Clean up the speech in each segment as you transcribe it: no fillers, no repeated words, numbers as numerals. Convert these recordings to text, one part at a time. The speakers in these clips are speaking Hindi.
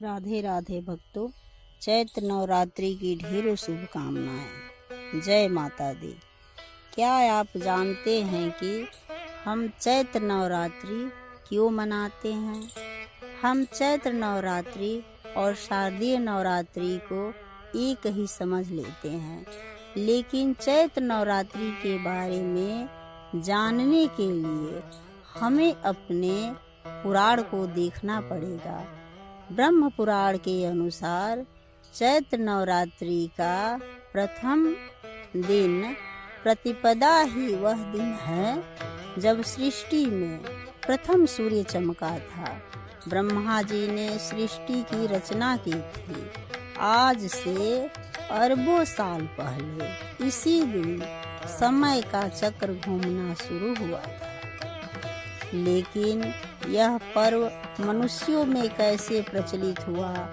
राधे राधे भक्तों, चैत्र नवरात्रि की ढेरों शुभकामनाएं। जय माता दी। क्या आप जानते हैं कि हम चैत्र नवरात्रि क्यों मनाते हैं? हम चैत्र नवरात्रि और शारदीय नवरात्रि को एक ही समझ लेते हैं, लेकिन चैत्र नवरात्रि के बारे में जानने के लिए हमें अपने पुराण को देखना पड़ेगा। ब्रह्म पुराण के अनुसार चैत्र नवरात्रि का प्रथम दिन प्रतिपदा ही वह दिन है जब सृष्टि में प्रथम सूर्य चमका था। ब्रह्मा जी ने सृष्टि की रचना की थी। आज से अरबों साल पहले इसी दिन समय का चक्र घूमना शुरू हुआ था। लेकिन यह पर्व मनुष्यों में कैसे प्रचलित हुआ,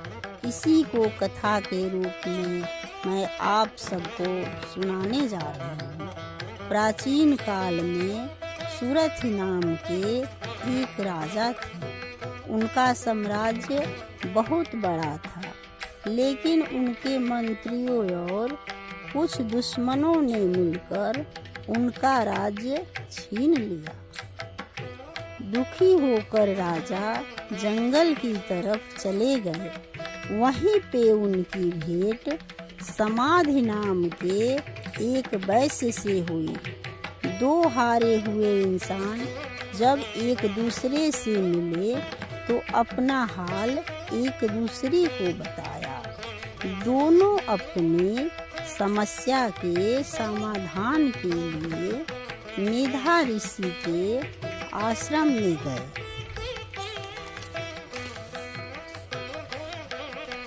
इसी को कथा के रूप में मैं आप सबको सुनाने जा रही हूँ। प्राचीन काल में सूरथ नाम के एक राजा थे। उनका साम्राज्य बहुत बड़ा था, लेकिन उनके मंत्रियों और कुछ दुश्मनों ने मिलकर उनका राज्य छीन लिया। दुखी होकर राजा जंगल की तरफ चले गए। वहीं पे उनकी भेंट समाधि नाम के एक वैश्य से हुई। दो हारे हुए इंसान जब एक दूसरे से मिले तो अपना हाल एक दूसरे को बताया। दोनों अपनी समस्या के समाधान के लिए मेधा ऋषि के आश्रम में गए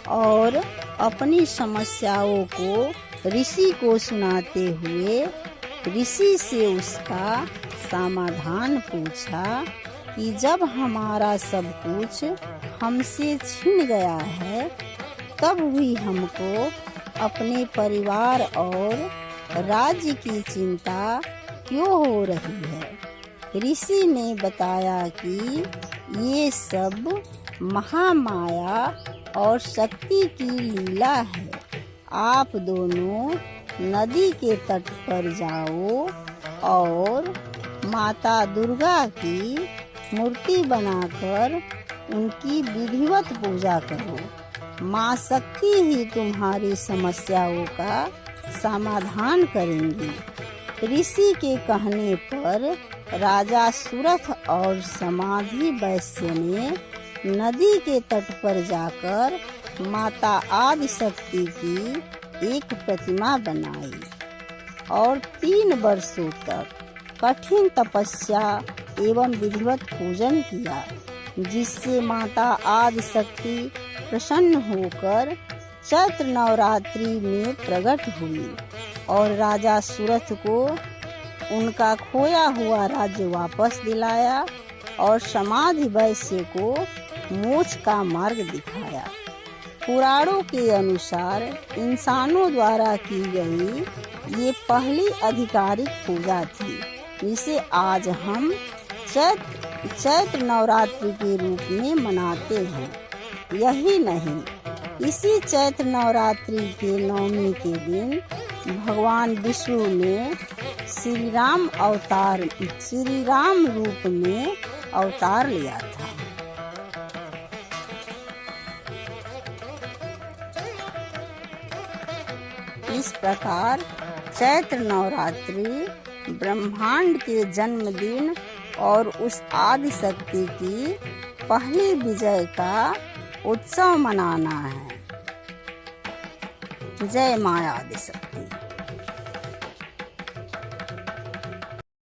और अपनी समस्याओं को ऋषि को सुनाते हुए ऋषि से उसका समाधान पूछा कि जब हमारा सब कुछ हमसे छिन गया है, तब भी हमको अपने परिवार और राज्य की चिंता क्यों हो रही है? ऋषि ने बताया कि ये सब महामाया और शक्ति की लीला है। आप दोनों नदी के तट पर जाओ और माता दुर्गा की मूर्ति बनाकर उनकी विधिवत पूजा करो। माँ शक्ति ही तुम्हारी समस्याओं का समाधान करेंगी। ऋषि के कहने पर राजा सूरथ और समाधि वैश्य ने नदी के तट पर जाकर माता आदि शक्ति की एक प्रतिमा बनाई और 3 वर्षों तक कठिन तपस्या एवं विधिवत पूजन किया, जिससे माता आदि शक्ति प्रसन्न होकर चैत्र नवरात्रि में प्रकट हुई और राजा सूरथ को उनका खोया हुआ राज्य वापस दिलाया और समाधि वैश्य को मोक्ष का मार्ग दिखाया। पुराणों के अनुसार इंसानों द्वारा की गई ये पहली आधिकारिक पूजा थी, जिसे आज हम चैत्र नवरात्रि के रूप में मनाते हैं। यही नहीं, इसी चैत्र नवरात्रि के नवमी के दिन भगवान विष्णु ने श्री राम रूप में अवतार लिया था। इस प्रकार चैत्र नवरात्रि ब्रह्मांड के जन्मदिन और उस आदि शक्ति की पहली विजय का उत्सव मनाना है। जय माँ आदि शक्ति।